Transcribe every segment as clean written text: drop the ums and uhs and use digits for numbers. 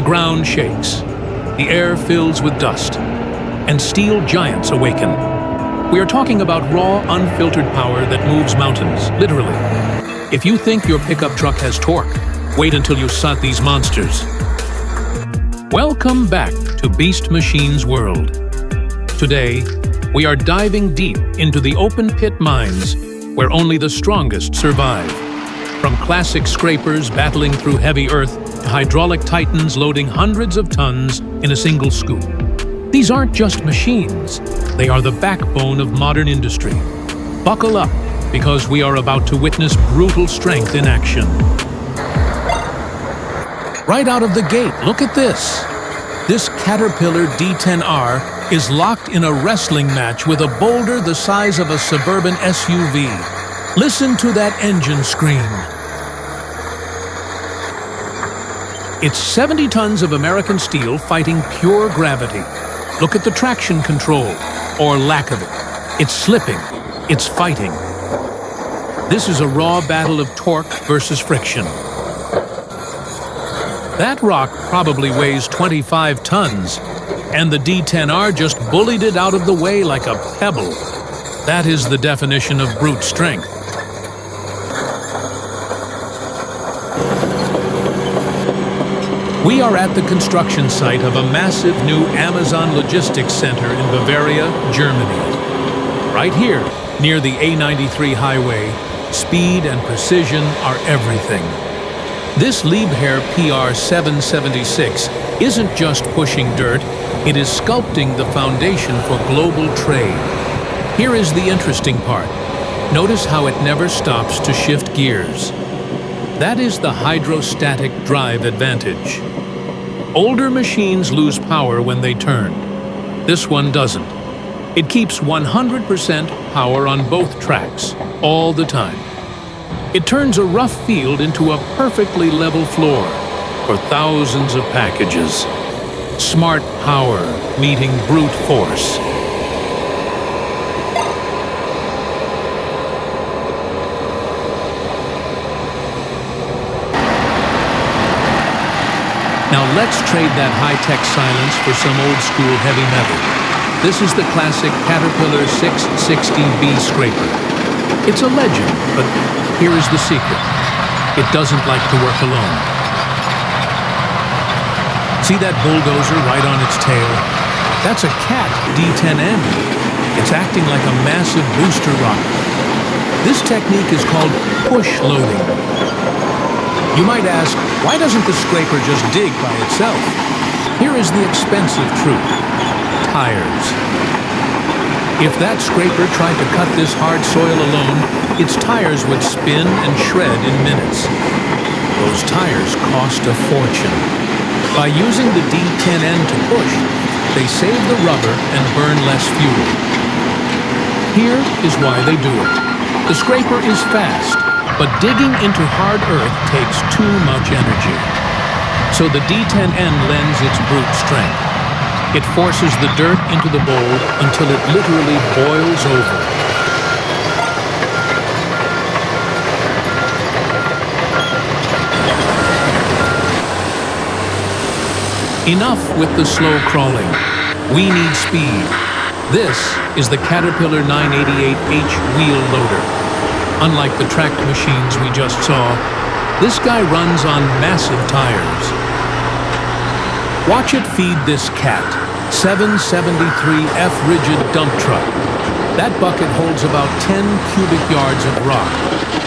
ground shakes, the air fills with dust, and steel giants awaken. We are talking about raw, unfiltered power that moves mountains, literally. If you think your pickup truck has torque, wait until you sight these monsters. Welcome back to Beast Machine's world. Today, we are diving deep into the open-pit mines where only the strongest survive. From classic scrapers battling through heavy earth to hydraulic titans loading hundreds of tons in a single scoop. These aren't just machines, they are the backbone of modern industry. Buckle up, because we are about to witness brutal strength in action. Right out of the gate, look at this. This Caterpillar D10R is locked in a wrestling match with a boulder the size of a suburban SUV. Listen to that engine scream. It's 70 tons of American steel fighting pure gravity. Look at the traction control, or lack of it. It's slipping, it's fighting. This is a raw battle of torque versus friction. That rock probably weighs 25 tons, and the D10R just bullied it out of the way like a pebble. That is the definition of brute strength. We are at the construction site of a massive new Amazon logistics center in Bavaria, Germany. Right here, near the A93 highway, speed and precision are everything. This Liebherr PR 776 isn't just pushing dirt, it is sculpting the foundation for global trade. Here is the interesting part. Notice how it never stops to shift gears. That is the hydrostatic drive advantage. Older machines lose power when they turn. This one doesn't. It keeps 100% power on both tracks, all the time. It turns a rough field into a perfectly level floor for thousands of packages. Smart power meeting brute force. Now let's trade that high-tech silence for some old-school heavy metal. This is the classic Caterpillar 660B scraper. It's a legend, but here is the secret. It doesn't like to work alone. See that bulldozer right on its tail? That's a Cat D10N. It's acting like a massive booster rocket. This technique is called push loading. You might ask, why doesn't the scraper just dig by itself? Here is the expensive truth. Tires. If that scraper tried to cut this hard soil alone, its tires would spin and shred in minutes. Those tires cost a fortune. By using the D10N to push, they save the rubber and burn less fuel. Here is why they do it. The scraper is fast, but digging into hard earth takes too much energy. So the D10N lends its brute strength. It forces the dirt into the bowl until it literally boils over. Enough with the slow crawling. We need speed. This is the Caterpillar 988H wheel loader. Unlike the tracked machines we just saw, this guy runs on massive tires. Watch it feed this Cat 773F rigid dump truck. That bucket holds about 10 cubic yards of rock.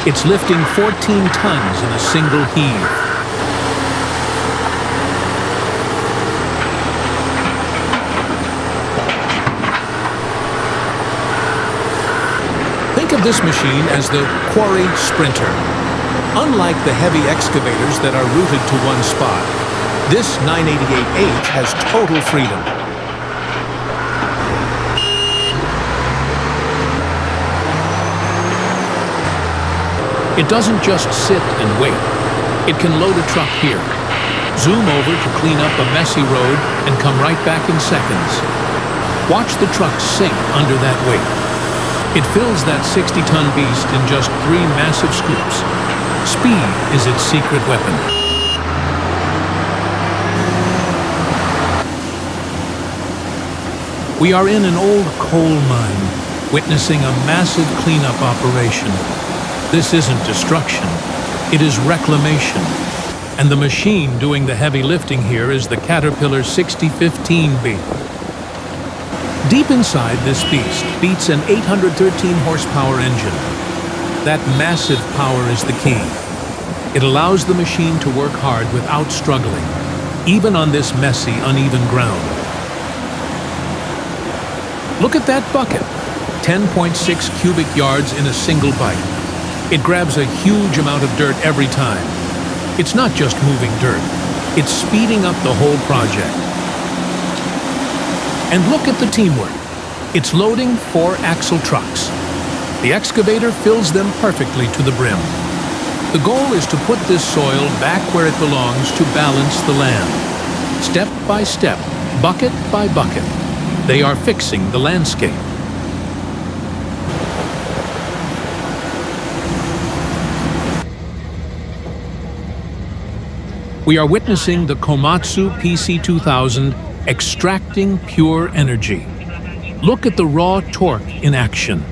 It's lifting 14 tons in a single heave. Think of this machine as the quarry sprinter. Unlike the heavy excavators that are rooted to one spot, this 988H has total freedom. It doesn't just sit and wait. It can load a truck here, zoom over to clean up a messy road, and come right back in seconds. Watch the truck sink under that weight. It fills that 60-ton beast in just 3 massive scoops. Speed is its secret weapon. We are in an old coal mine, witnessing a massive cleanup operation. This isn't destruction, it is reclamation. And the machine doing the heavy lifting here is the Caterpillar 6015B. Deep inside this beast beats an 813 horsepower engine. That massive power is the key. It allows the machine to work hard without struggling, even on this messy, uneven ground. Look at that bucket, 10.6 cubic yards in a single bite. It grabs a huge amount of dirt every time. It's not just moving dirt, it's speeding up the whole project. And look at the teamwork. It's loading 4-axle trucks. The excavator fills them perfectly to the brim. The goal is to put this soil back where it belongs to balance the land. Step by step, bucket by bucket, they are fixing the landscape. We are witnessing the Komatsu PC2000 extracting pure energy. Look at the raw torque in action.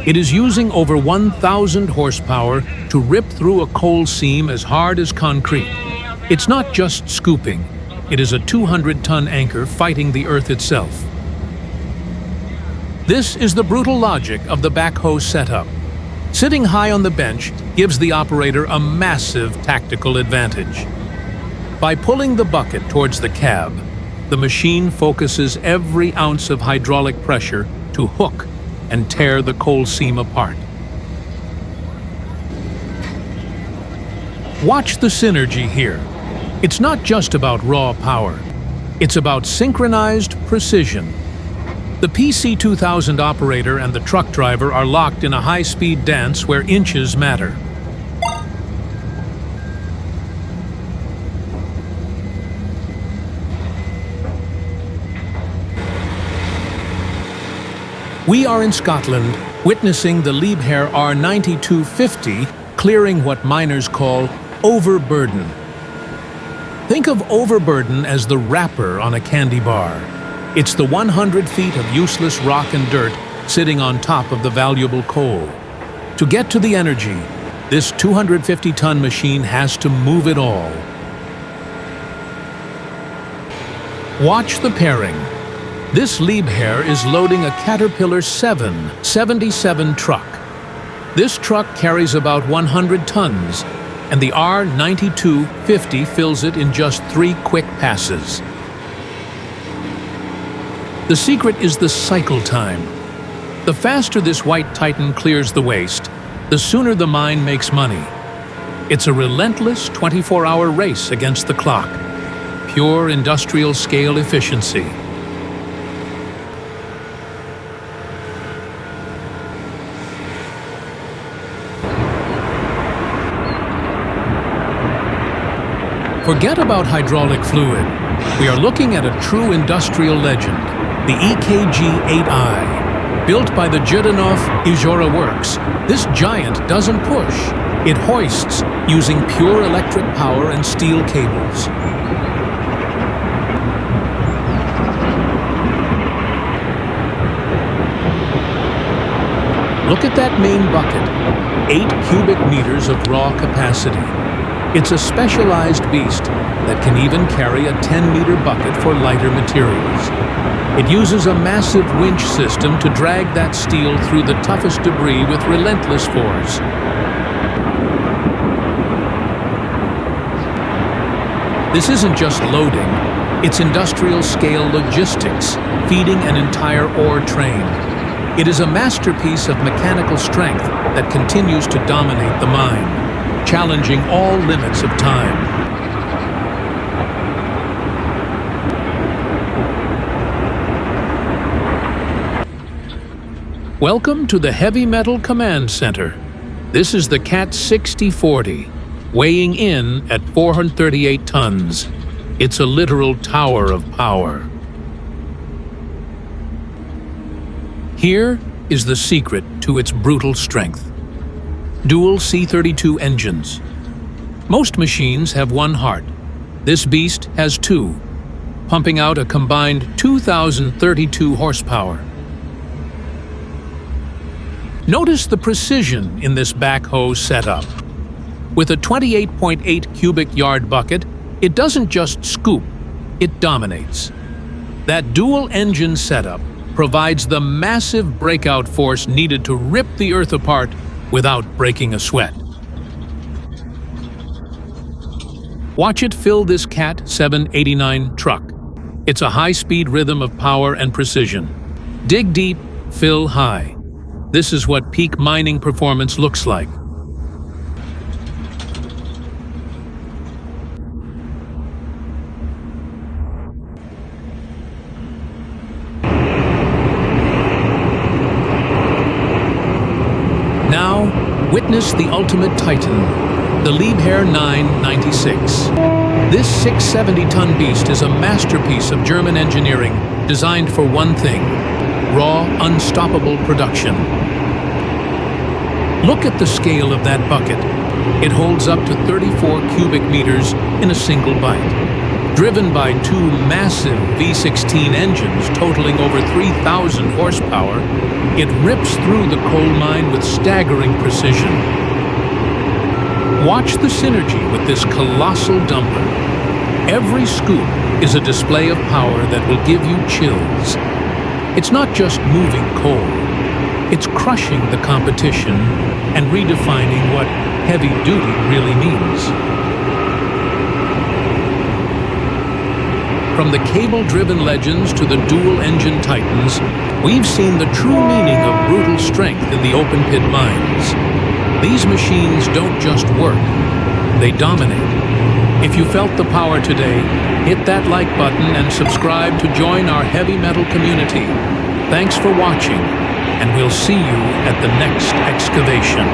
It is using over 1,000 horsepower to rip through a coal seam as hard as concrete. It's not just scooping, it is a 200-ton anchor fighting the earth itself. This is the brutal logic of the backhoe setup. Sitting high on the bench gives the operator a massive tactical advantage. By pulling the bucket towards the cab, the machine focuses every ounce of hydraulic pressure to hook and tear the coal seam apart. Watch the synergy here. It's not just about raw power. It's about synchronized precision. The PC2000 operator and the truck driver are locked in a high-speed dance where inches matter. We are in Scotland, witnessing the Liebherr R9250 clearing what miners call overburden. Think of overburden as the wrapper on a candy bar. It's the 100 feet of useless rock and dirt sitting on top of the valuable coal. To get to the energy, this 250-ton machine has to move it all. Watch the pairing. This Liebherr is loading a Caterpillar 777 truck. This truck carries about 100 tons, and the R9250 fills it in just 3 quick passes. The secret is the cycle time. The faster this white titan clears the waste, the sooner the mine makes money. It's a relentless 24-hour race against the clock. Pure industrial-scale efficiency. Forget about hydraulic fluid. We are looking at a true industrial legend, the EKG-8i. Built by the Judanov Izhora Works, this giant doesn't push. It hoists using pure electric power and steel cables. Look at that main bucket, 8 cubic meters of raw capacity. It's a specialized beast that can even carry a 10-meter bucket for lighter materials. It uses a massive winch system to drag that steel through the toughest debris with relentless force. This isn't just loading, it's industrial-scale logistics, feeding an entire ore train. It is a masterpiece of mechanical strength that continues to dominate the mine, challenging all limits of time. Welcome to the Heavy Metal Command Center. This is the CAT 6040, weighing in at 438 tons. It's a literal tower of power. Here is the secret to its brutal strength. Dual C32 engines. Most machines have one heart. This beast has 2. pumping out a combined 2,032 horsepower. Notice the precision in this backhoe setup. With a 28.8 cubic yard bucket, it doesn't just scoop, it dominates. That dual-engine setup provides the massive breakout force needed to rip the earth apart without breaking a sweat. Watch it fill this Cat 789 truck. It's a high-speed rhythm of power and precision. Dig deep, fill high. This is what peak mining performance looks like. Now, witness the ultimate titan, the Liebherr R9250. This 670-ton beast is a masterpiece of German engineering designed for one thing: raw, unstoppable production. Look at the scale of that bucket. It holds up to 34 cubic meters in a single bite. Driven by two massive V16 engines totaling over 3,000 horsepower, it rips through the coal mine with staggering precision. Watch the synergy with this colossal dumper. Every scoop is a display of power that will give you chills. It's not just moving coal. It's crushing the competition and redefining what heavy duty really means. From the cable-driven legends to the dual-engine titans, we've seen the true meaning of brutal strength in the open-pit mines. These machines don't just work, they dominate. If you felt the power today, hit that like button and subscribe to join our heavy metal community. Thanks for watching, and we'll see you at the next excavation.